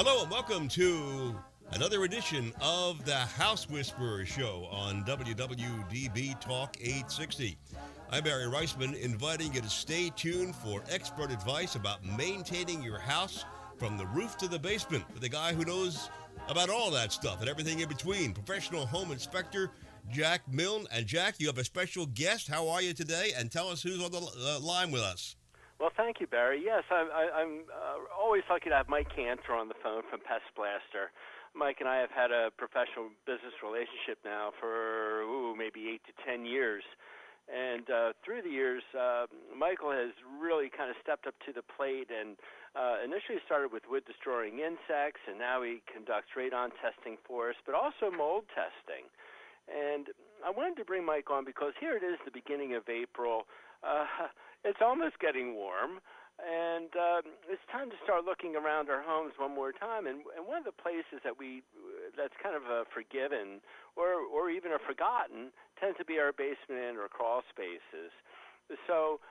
Hello and welcome to another edition of the House Whisperer Show on WWDB Talk 860. I'm Barry Reisman, inviting you to stay tuned for expert advice about maintaining your house from the roof to the basement with a guy who knows about all that stuff and everything in between, professional home inspector Jack Milne. And Jack, you have a special guest. How are you today? And tell us who's on the line with us. Well, thank you, Barry. Yes, I'm always lucky to have Mike Cantor on the phone from Pest Blaster. Mike and I have had a professional business relationship now for maybe 8 to 10 years. And through the years, Michael has really kind of stepped up to the plate and initially started with wood-destroying insects, and now he conducts radon testing for us, but also mold testing. And I wanted to bring Mike on because here it is, the beginning of April. It's almost getting warm, and it's time to start looking around our homes one more time. And one of the places that's kind of forgiven or even forgotten tends to be our basement and our crawl spaces. So,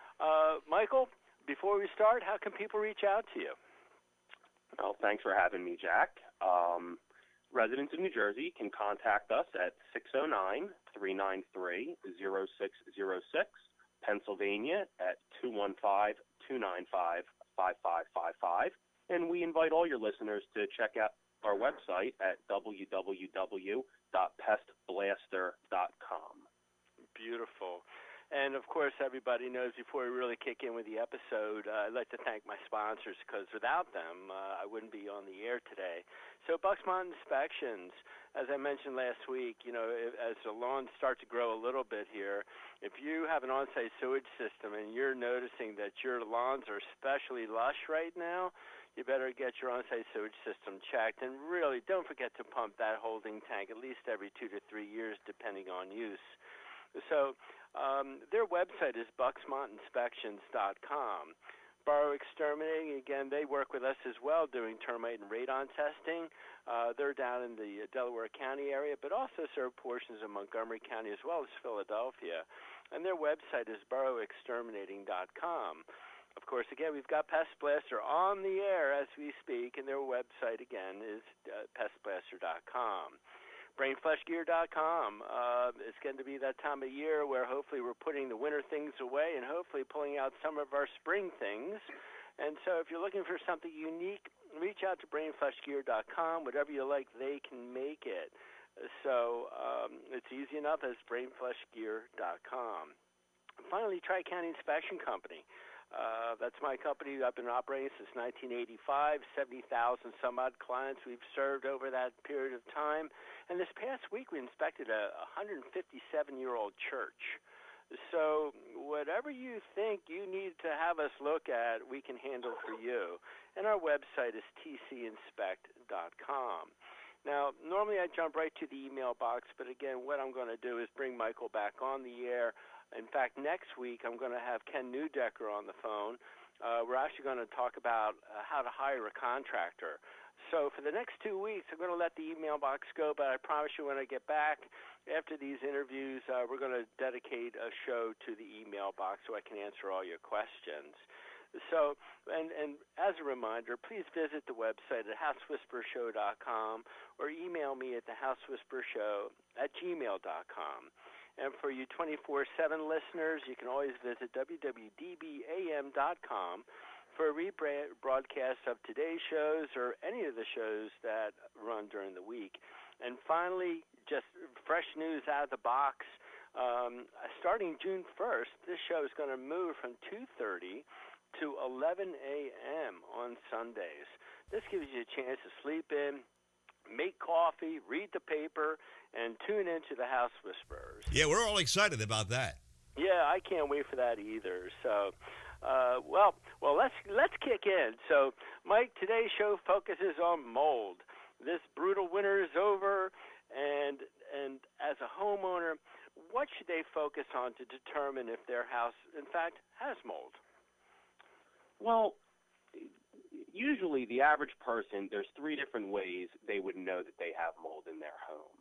Michael, before we start, how can people reach out to you? Well, thanks for having me, Jack. Residents of New Jersey can contact us at 609-393-0606, Pennsylvania at 215-295-5555, and we invite all your listeners to check out our website at www.pestblaster.com. Beautiful. And, of course, everybody knows before we really kick in with the episode, I'd like to thank my sponsors because without them, I wouldn't be on the air today. So Bucksmont Inspections, as I mentioned last week, as the lawns start to grow a little bit here, if you have an on-site sewage system and you're noticing that your lawns are especially lush right now, you better get your on-site sewage system checked. And really, don't forget to pump that holding tank at least every 2 to 3 years, depending on use. So their website is bucksmontinspections.com. Burrow Exterminating, again, they work with us as well doing termite and radon testing. They're down in the Delaware County area, but also serve portions of Montgomery County as well as Philadelphia. And their website is burrowexterminating.com. Of course, again, we've got Pest Blaster on the air as we speak, and their website, again, is pestblaster.com. BrainFleshGear.com. It's going to be that time of year where hopefully we're putting the winter things away and hopefully pulling out some of our spring things. And so if you're looking for something unique, reach out to BrainFleshGear.com. Whatever you like, they can make it. So it's easy enough as BrainFleshGear.com. Finally, Tri-County Inspection Company. That's my company. I've been operating since 1985, 70,000 some odd clients we've served over that period of time. And this past week we inspected a 157-year-old church. So whatever you think you need to have us look at, we can handle for you. And our website is tcinspect.com. Now, normally I jump right to the email box, but again, what I'm going to do is bring Michael back on the air. In fact, next week I'm going to have Ken Newdecker on the phone. We're actually going to talk about how to hire a contractor. So for the next 2 weeks, I'm going to let the email box go, but I promise you when I get back after these interviews, we're going to dedicate a show to the email box so I can answer all your questions. So, and as a reminder, please visit the website at housewhispershow.com or email me at thehousewhispershow@gmail.com. And for you 24/7 listeners, you can always visit www.dbam.com for a rebroadcast of today's shows or any of the shows that run during the week. And finally, just fresh news out of the box. Starting June 1st, this show is going to move from 2:30 to 11 a.m. on Sundays. This gives you a chance to sleep in, make coffee, read the paper, and tune into the House Whisperers. Yeah, we're all excited about that. Yeah, I can't wait for that either. So, well, let's kick in. So, Mike, today's show focuses on mold. This brutal winter is over, and as a homeowner, what should they focus on to determine if their house, in fact, has mold? Well, usually the average person, there's 3 different ways they would know that they have mold in their home.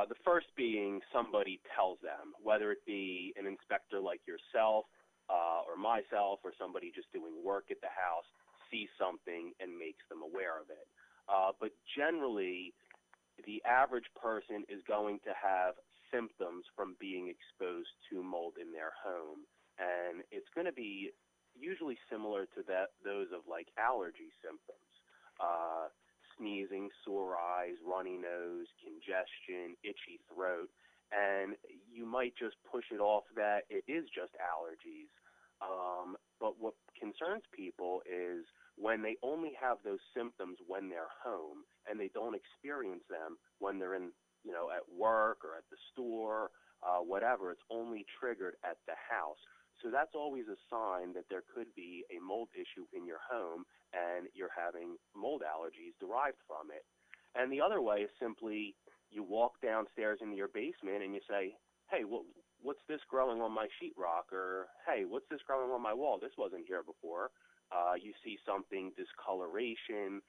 The first being somebody tells them, whether it be an inspector like yourself or myself or somebody just doing work at the house, sees something and makes them aware of it. But generally, the average person is going to have symptoms from being exposed to mold in their home, and it's going to be usually similar to those of like allergy symptoms. Sneezing, sore eyes, runny nose, congestion, itchy throat, and you might just push it off that it is just allergies. But what concerns people is when they only have those symptoms when they're home and they don't experience them when they're at work or at the store, whatever. It's only triggered at the house. So that's always a sign that there could be a mold issue in your home and you're having mold allergies derived from it. And the other way is simply you walk downstairs into your basement and you say, hey, what's this growing on my sheetrock? Or, hey, what's this growing on my wall? This wasn't here before. You see something, discoloration,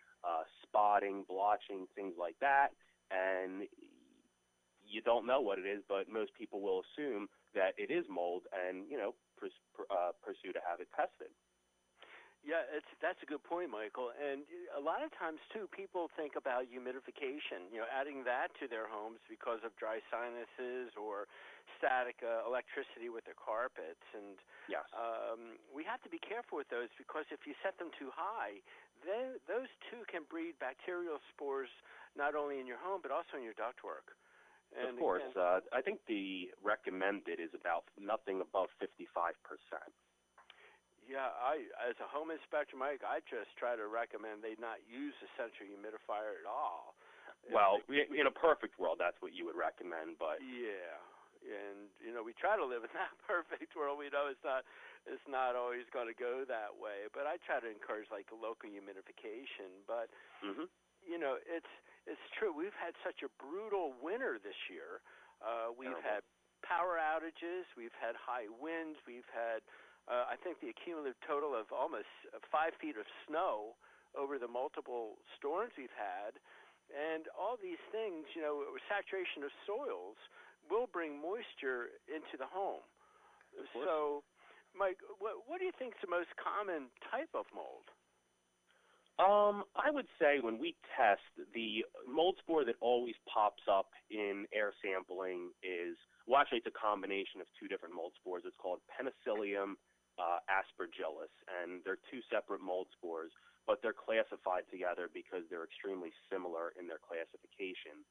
spotting, blotching, things like that, and you don't know what it is, but most people will assume that it is mold and, pursue to have it tested. Yeah, that's a good point, Michael. And a lot of times, too, people think about humidification, adding that to their homes because of dry sinuses or static electricity with their carpets. And yes. We have to be careful with those because if you set them too high, then those, too, can breed bacterial spores not only in your home but also in your ductwork. And, of course. I think the recommended is about nothing above 55%. Yeah, as a home inspector, Mike, I just try to recommend they not use a central humidifier at all. Well, in a perfect world, that's what you would recommend, but yeah, and we try to live in that perfect world. We know it's not always going to go that way, but I try to encourage like local humidification. But it's true. We've had such a brutal winter this year. We've had power outages. We've had high winds. We've had I think the cumulative total of almost 5 feet of snow over the multiple storms we've had. And all these things, saturation of soils will bring moisture into the home. So, Mike, what do you think is the most common type of mold? I would say when we test, the mold spore that always pops up in air sampling is, well, actually it's a combination of two different mold spores. It's called Penicillium aspergillus, and they're two separate mold spores, but they're classified together because they're extremely similar in their classification.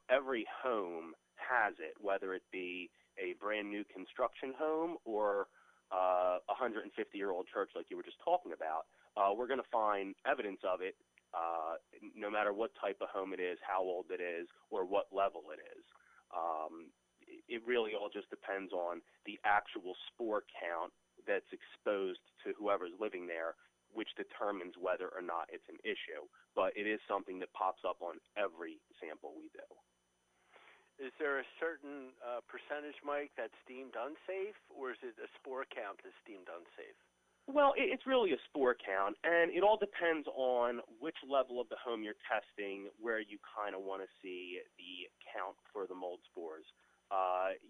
Every home has it, whether it be a brand new construction home or a 150-year-old church like you were just talking about. We're going to find evidence of it no matter what type of home it is, how old it is, or what level it is. It really all just depends on the actual spore count that's exposed to whoever's living there, which determines whether or not it's an issue. But it is something that pops up on every sample we do. Is there a certain percentage, Mike, that's deemed unsafe, or is it a spore count that's deemed unsafe? Well, it's really a spore count, and it all depends on which level of the home you're testing, where you kind of want to see the count for the mold spores.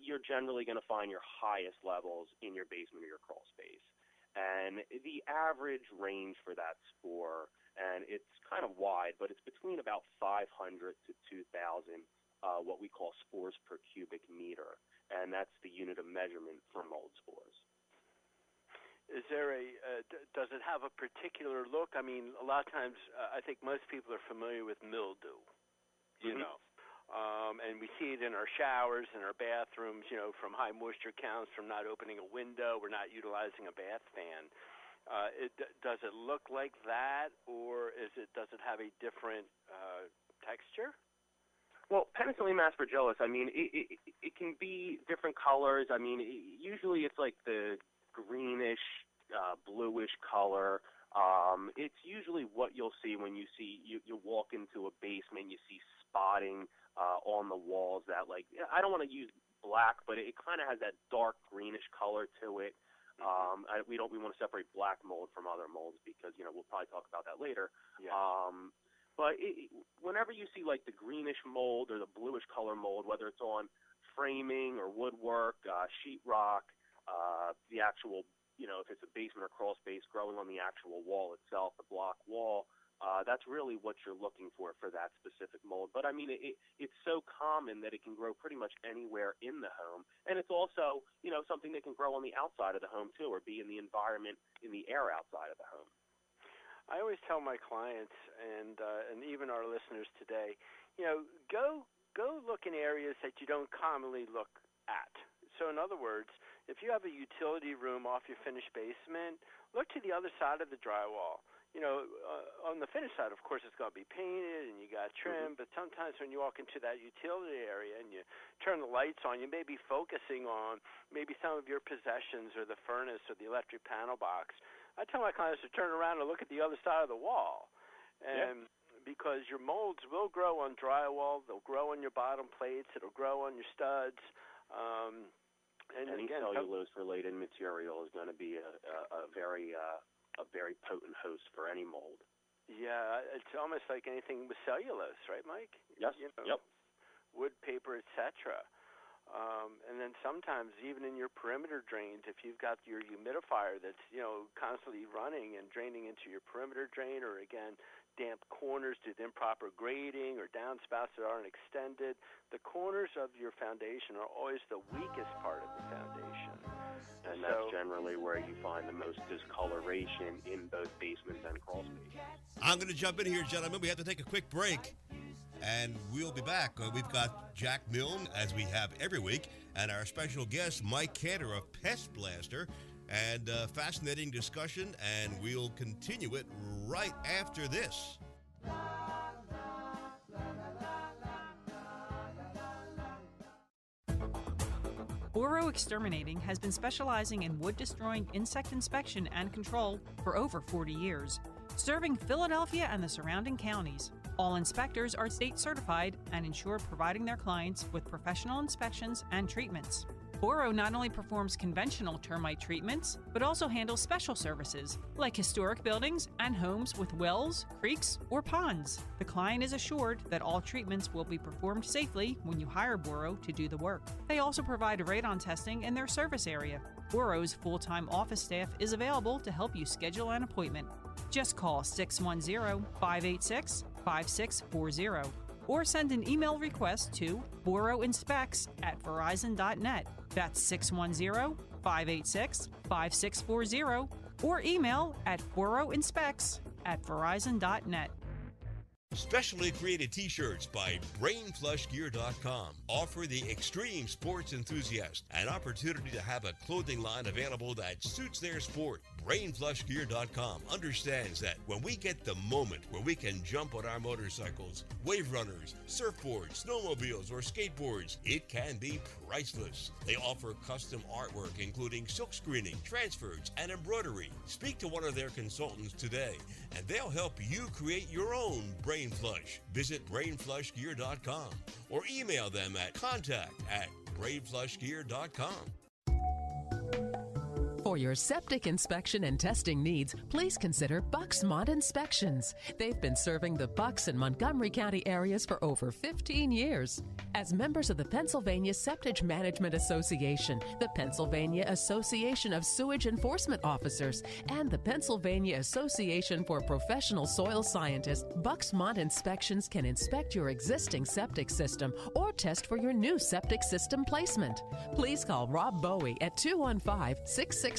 You're generally going to find your highest levels in your basement or your crawl space. And the average range for that spore, and it's kind of wide, but it's between about 500 to 2,000, what we call spores per cubic meter. And that's the unit of measurement for mold spores. Is there does it have a particular look? I mean, a lot of times I think most people are familiar with mildew, and we see it in our showers, in our bathrooms, from high moisture counts, from not opening a window, we're not utilizing a bath fan. Does it look like that, or does it have a different texture? Well, Penicillium aspergillus, I mean, it can be different colors. I mean, usually it's like the greenish, bluish color. It's usually what you'll see when you walk into a basement, you see spotting on the walls that, like, I don't want to use black, but it kind of has that dark greenish color to it. We want to separate black mold from other molds because, we'll probably talk about that later. Yeah. But whenever you see like the greenish mold or the bluish color mold, whether it's on framing or woodwork, sheetrock, the actual, if it's a basement or crawl space growing on the actual wall itself, the block wall, That's really what you're looking for that specific mold. But I mean, it's so common that it can grow pretty much anywhere in the home, and it's also, something that can grow on the outside of the home too, or be in the environment, in the air outside of the home. I always tell my clients and even our listeners today, go look in areas that you don't commonly look at. So in other words, if you have a utility room off your finished basement, look to the other side of the drywall. On the finished side, of course, it's going to be painted and you got trim, but sometimes when you walk into that utility area and you turn the lights on, you may be focusing on maybe some of your possessions or the furnace or the electric panel box. I tell my clients to turn around and look at the other side of the wall, and because your molds will grow on drywall, they'll grow on your bottom plates, it'll grow on your studs. And any again, cellulose-related material is going to be a very potent host for any mold. Yeah, it's almost like anything with cellulose, right, Mike? Yes. Yep. Wood, paper, etc. And then sometimes even in your perimeter drains, if you've got your humidifier that's constantly running and draining into your perimeter drain, or again damp corners due to improper grading or downspouts that aren't extended, the corners of your foundation are always the weakest part of the foundation. And that's generally where you find the most discoloration in both basements and crawl spaces. I'm going to jump in here, gentlemen. We have to take a quick break, and we'll be back. We've got Jack Milne, as we have every week, and our special guest, Mike Cantor of Pest Blaster, and fascinating discussion, and we'll continue it right after this. Boro Exterminating has been specializing in wood-destroying insect inspection and control for over 40 years, serving Philadelphia and the surrounding counties. All inspectors are state certified and ensure providing their clients with professional inspections and treatments. Boro not only performs conventional termite treatments, but also handles special services like historic buildings and homes with wells, creeks, or ponds. The client is assured that all treatments will be performed safely when you hire Boro to do the work. They also provide radon testing in their service area. Boro's full-time office staff is available to help you schedule an appointment. Just call 610-586-5640 or send an email request to boroinspects@verizon.net. That's 610-586-5640 or email at boroinspects@verizon.net. Specially created t-shirts by BrainFlushGear.com offer the extreme sports enthusiast an opportunity to have a clothing line available that suits their sport. BrainFlushGear.com understands that when we get the moment where we can jump on our motorcycles, wave runners, surfboards, snowmobiles, or skateboards, it can be priceless. They offer custom artwork including silk screening, transfers, and embroidery. Speak to one of their consultants today and they'll help you create your own Brain Flush. Visit BrainFlushGear.com or email them at contact@BrainFlushGear.com. For your septic inspection and testing needs, please consider Bucksmont Inspections. They've been serving the Bucks and Montgomery County areas for over 15 years. As members of the Pennsylvania Septic Management Association, the Pennsylvania Association of Sewage Enforcement Officers, and the Pennsylvania Association for Professional Soil Scientists, Bucksmont Inspections can inspect your existing septic system or test for your new septic system placement. Please call Rob Bowie at 215-669-4213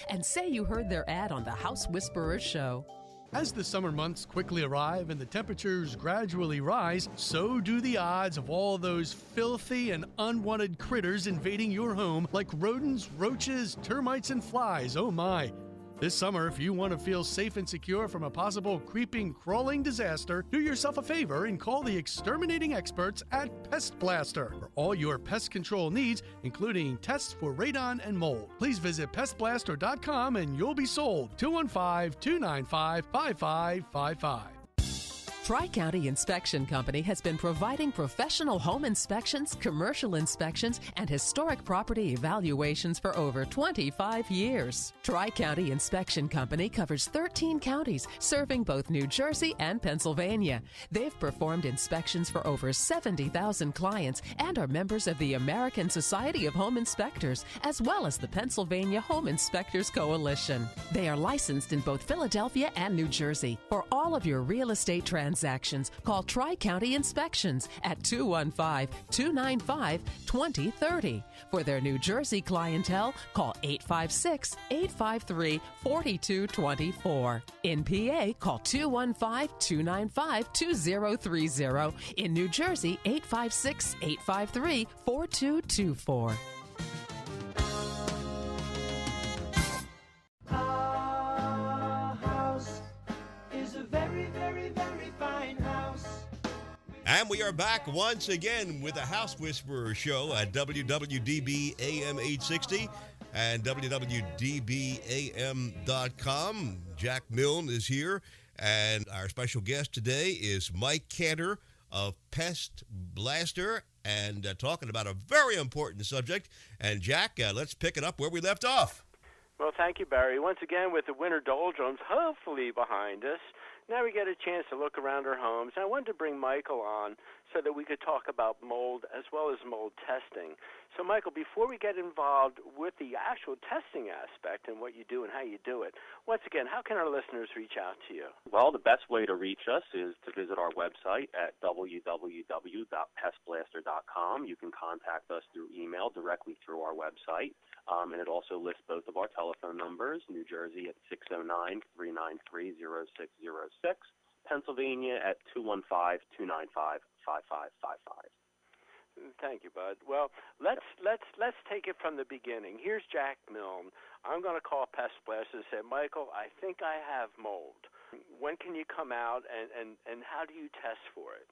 and say you heard their ad on the House Whisperers show. As the summer months quickly arrive and the temperatures gradually rise, so do the odds of all those filthy and unwanted critters invading your home like rodents, roaches, termites, and flies. Oh my! This summer, if you want to feel safe and secure from a possible creeping, crawling disaster, do yourself a favor and call the exterminating experts at Pest Blaster for all your pest control needs, including tests for radon and mold. Please visit pestblaster.com and you'll be sold. 215-295-5555. Tri-County Inspection Company has been providing professional home inspections, commercial inspections, and historic property evaluations for over 25 years. Tri-County Inspection Company covers 13 counties, serving both New Jersey and Pennsylvania. They've performed inspections for over 70,000 clients and are members of the American Society of Home Inspectors, as well as the Pennsylvania Home Inspectors Coalition. They are licensed in both Philadelphia and New Jersey. For all of your real estate transactions, call Tri-County Inspections at 215-295-2030. For their New Jersey clientele, call 856-853-4224. In PA, call 215-295-2030. In New Jersey, 856-853-4224. And we are back once again with the House Whisperer Show at WWDB AM 860 and WWDBAM.com. Jack Milne is here, and our special guest today is Mike Cantor of Pest Blaster, and talking about a very important subject. And Jack, let's pick it up where we left off. Well, thank you, Barry. Once again, with the winter doldrums hopefully behind us, now we get a chance to look around our homes. I wanted to bring Michael on so that we could talk about mold as well as mold testing. So, Michael, before we get involved with the actual testing aspect and what you do and how you do it, once again, how can our listeners reach out to you? Well, the best way to reach us is to visit our website at www.pestblaster.com. You can contact us through email directly through our website. And it also lists both of our telephone numbers, New Jersey at 609-393-0606, Pennsylvania at 215-295-5555. Thank you, Bud. Well, let's take it from the beginning. Here's Jack Milne. I'm going to call Pest Blaster and say, Michael, I think I have mold. When can you come out, and how do you test for it?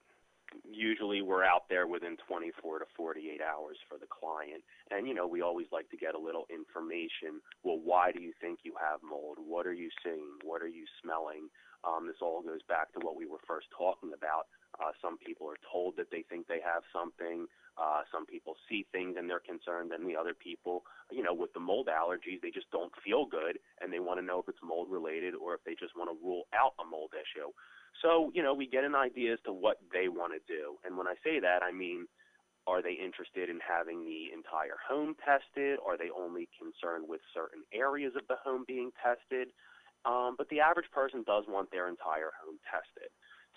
Usually we're out there within 24 to 48 hours for the client. And, we always like to get a little information. Well, why do you think you have mold? What are you seeing? What are you smelling? This all goes back to what we were first talking about. Some people are told that they think they have something. Some people see things and they're concerned. And the other people, with the mold allergies, they just don't feel good. And they want to know if it's mold related or if they just want to rule out a mold issue. So, we get an idea as to what they want to do. And when I say that, I mean, are they interested in having the entire home tested? Are they only concerned with certain areas of the home being tested? But the average person does want their entire home tested.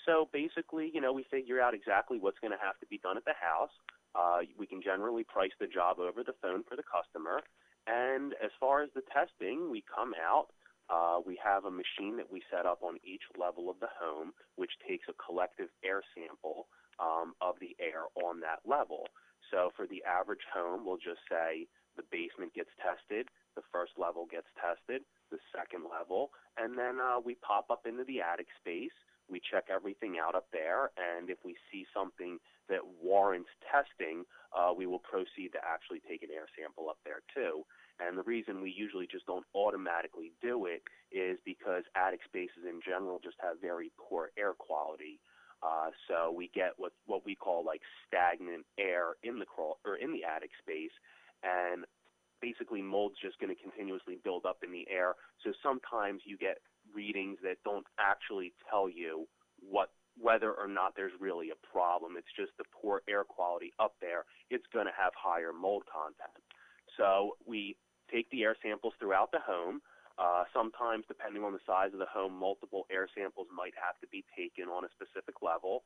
So basically, we figure out exactly what's going to have to be done at the house. We can generally price the job over the phone for the customer. And as far as the testing, we come out. We have a machine that we set up on each level of the home, which takes a collective air sample of the air on that level. So for the average home, we'll just say the basement gets tested, the first level gets tested, the second level, and then we pop up into the attic space. We check everything out up there, and if we see something that warrants testing, we will proceed to actually take an air sample up there too. And the reason we usually just don't automatically do it is because attic spaces in general just have very poor air quality. So we get what we call like stagnant air in the attic space, and basically mold's just going to continuously build up in the air. So sometimes you get readings that don't actually tell you whether or not there's really a problem. It's just the poor air quality up there. It's going to have higher mold content. So we take the air samples throughout the home. Sometimes, depending on the size of the home, multiple air samples might have to be taken on a specific level.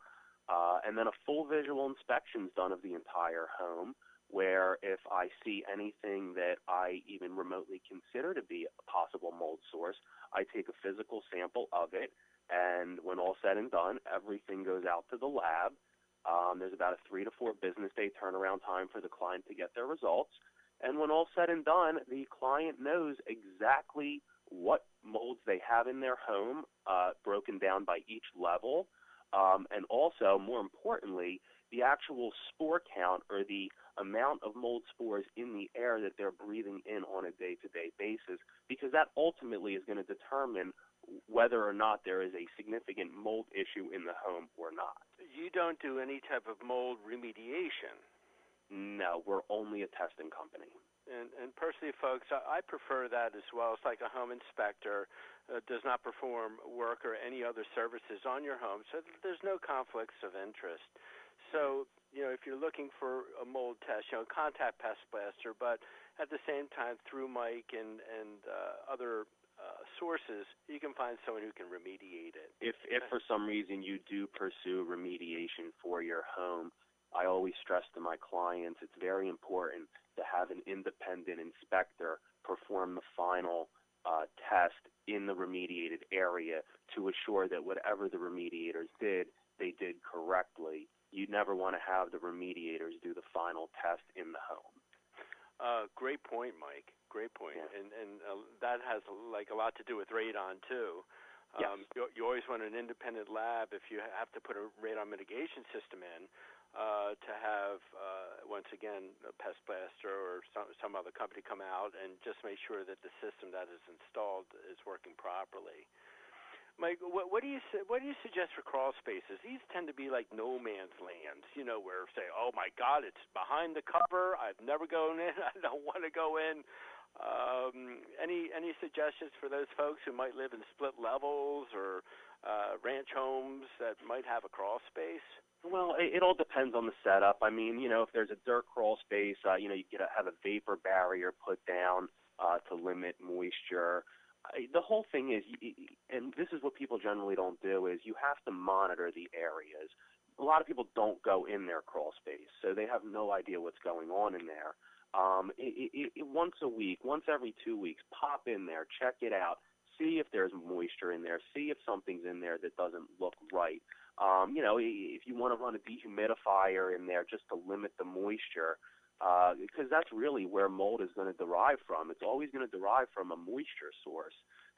And then a full visual inspection is done of the entire home, where if I see anything that I even remotely consider to be a possible mold source, I take a physical sample of it, and when all said and done, everything goes out to the lab. There's about a 3 to 4 business day turnaround time for the client to get their results. And when all said and done, the client knows exactly what molds they have in their home, broken down by each level, and also, more importantly, the actual spore count or the amount of mold spores in the air that they're breathing in on a day-to-day basis, because that ultimately is going to determine whether or not there is a significant mold issue in the home or not. You don't do any type of mold remediation? No, we're only a testing company. And personally, folks, I prefer that as well. It's like a home inspector does not perform work or any other services on your home, so there's no conflicts of interest. So, if you're looking for a mold test, contact Pest Blaster, but at the same time, through Mike and other sources, you can find someone who can remediate it. If for some reason you do pursue remediation for your home, I always stress to my clients it's very important to have an independent inspector perform the final test in the remediated area to assure that whatever the remediators did, they did correctly. You never want to have the remediators do the final test in the home. Great point, Mike. Great point. Yeah. And that has a lot to do with radon too. Yes. You always want an independent lab if you have to put a radon mitigation system in to have, once again, a Pest Blaster or some other company come out and just make sure that the system that is installed is working properly. Mike, what do you suggest for crawl spaces? These tend to be like no man's lands, where say, oh my God, it's behind the cover. I've never gone in. I don't want to go in. Any suggestions for those folks who might live in split levels or ranch homes that might have a crawl space? Well, it all depends on the setup. I mean, if there's a dirt crawl space, you get to have a vapor barrier put down to limit moisture. The whole thing is, and this is what people generally don't do, is you have to monitor the areas. A lot of people don't go in their crawl space, so they have no idea what's going on in there. Once a week, once every 2 weeks, pop in there, check it out, see if there's moisture in there, see if something's in there that doesn't look right. If you want to run a dehumidifier in there just to limit the moisture, because that's really where mold is going to derive from. It's always going to derive from a moisture source.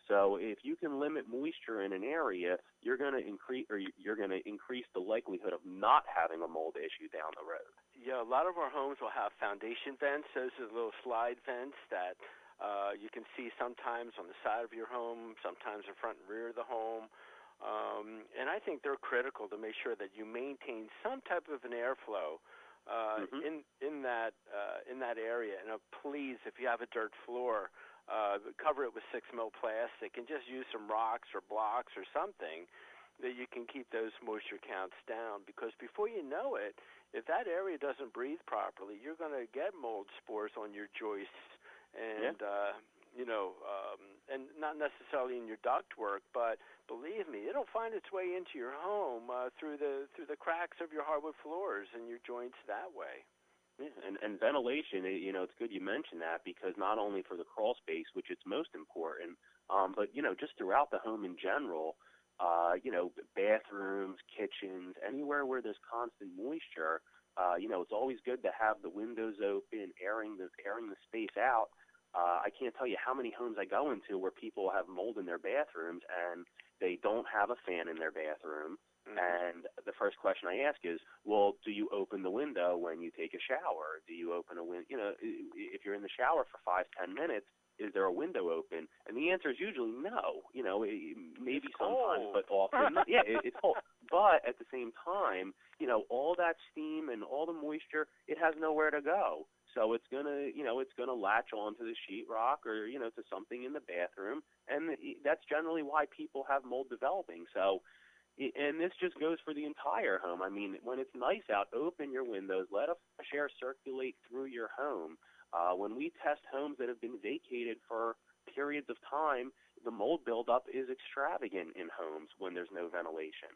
So if you can limit moisture in an area, you're going to increase the likelihood of not having a mold issue down the road. Yeah, a lot of our homes will have foundation vents. Those are little slide vents that you can see sometimes on the side of your home, sometimes in front and rear of the home. And I think they're critical to make sure that you maintain some type of an airflow in that area. And please, if you have a dirt floor, cover it with 6 mil plastic and just use some rocks or blocks or something that you can keep those moisture counts down. Because before you know it, if that area doesn't breathe properly, you're going to get mold spores on your joists and and not necessarily in your ductwork, but believe me, it'll find its way into your home through the cracks of your hardwood floors and your joints that way. Yeah, and ventilation, it's good you mentioned that, because not only for the crawl space, which is most important, but just throughout the home in general, bathrooms, kitchens, anywhere where there's constant moisture, it's always good to have the windows open, airing the space out. I can't tell you how many homes I go into where people have mold in their bathrooms and they don't have a fan in their bathroom. Mm-hmm. And the first question I ask is, well, do you open the window when you take a shower? Do you open a window? If you're in the shower for 5-10 minutes, is there a window open? And the answer is usually no. Maybe it's sometimes, cold. but often not. Yeah, it's cold. But at the same time, all that steam and all the moisture, it has nowhere to go. So it's gonna latch onto the sheetrock or to something in the bathroom, and that's generally why people have mold developing. So, and this just goes for the entire home. I mean, when it's nice out, open your windows, let a fresh air circulate through your home. When we test homes that have been vacated for periods of time, the mold buildup is extravagant in homes when there's no ventilation.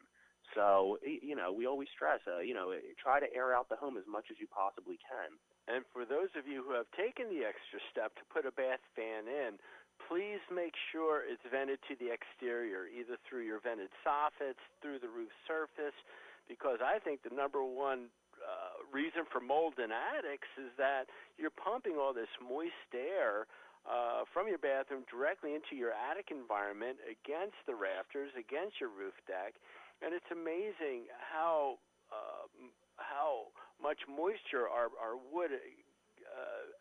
So, we always stress, try to air out the home as much as you possibly can. And for those of you who have taken the extra step to put a bath fan in, please make sure it's vented to the exterior, either through your vented soffits, through the roof surface, because I think the number one reason for mold in attics is that you're pumping all this moist air from your bathroom directly into your attic environment, against the rafters, against your roof deck, and it's amazing how much moisture our wood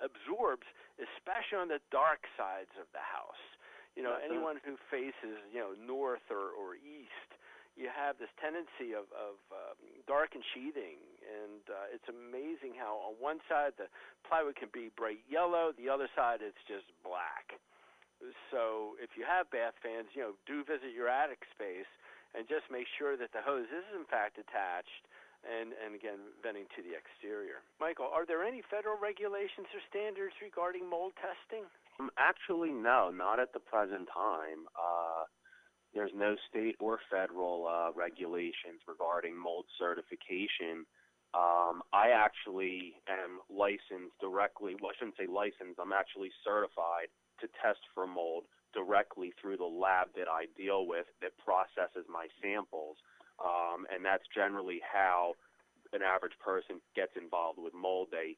absorbs, especially on the dark sides of the house. Anyone who faces, north or east, you have this tendency of dark and sheathing, and it's amazing how on one side the plywood can be bright yellow, the other side it's just black. So if you have bath fans, do visit your attic space and just make sure that the hose is in fact attached and again, venting to the exterior. Michael, are there any federal regulations or standards regarding mold testing? Actually, no, not at the present time. There's no state or federal regulations regarding mold certification. I actually am licensed directly. Well, I shouldn't say licensed. I'm actually certified to test for mold directly through the lab that I deal with that processes my samples. And that's generally how an average person gets involved with mold. They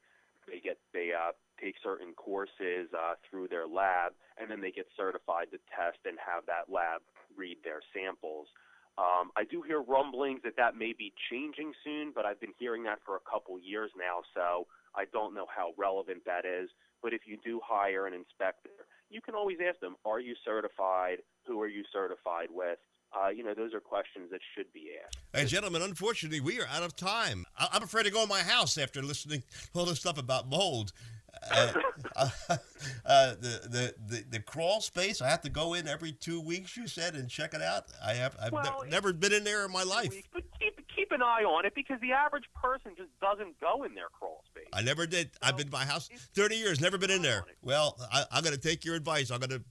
take certain courses through their lab, and then they get certified to test and have that lab read their samples. I do hear rumblings that may be changing soon, but I've been hearing that for a couple years now, so I don't know how relevant that is. But if you do hire an inspector, you can always ask them, are you certified? Who are you certified with? Those are questions that should be asked. Hey, gentlemen, unfortunately, we are out of time. I'm afraid to go in my house after listening to all this stuff about mold. The crawl space, I have to go in every 2 weeks, you said, and check it out. I've never been in there in my life. But keep an eye on it, because the average person just doesn't go in their crawl space. I never did. I've been in my house 30 years, never been in there. Well, I'm going to take your advice. I'm going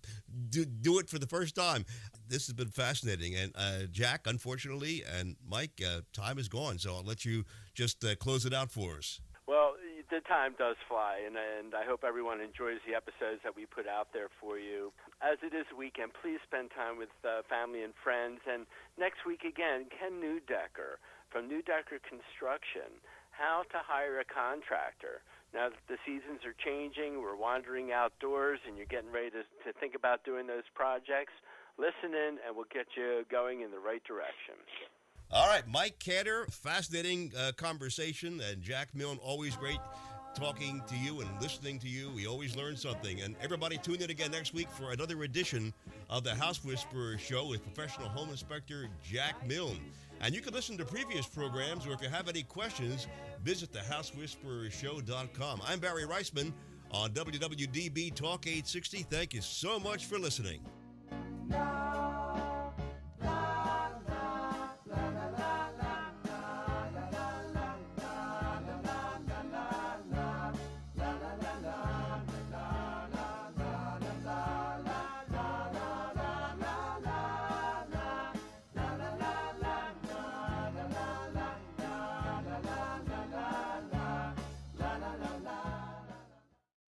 to do it for the first time. This has been fascinating. And Jack, unfortunately, and Mike, time is gone, so I'll let you just close it out for us. Well, the time does fly, and I hope everyone enjoys the episodes that we put out there for you. As it is weekend, please spend time with family and friends. And next week, again, Ken Newdecker from Newdecker Construction, how to hire a contractor. Now that the seasons are changing, we're wandering outdoors, and you're getting ready to think about doing those projects, listen in, and we'll get you going in the right direction. All right, Mike Cantor, fascinating conversation, and Jack Milne, always great talking to you and listening to you. We always learn something. And everybody tune in again next week for another edition of the House Whisperer Show with professional home inspector Jack Milne. And you can listen to previous programs, or if you have any questions, visit thehousewhisperershow.com. I'm Barry Reisman on WWDB Talk 860. Thank you so much for listening.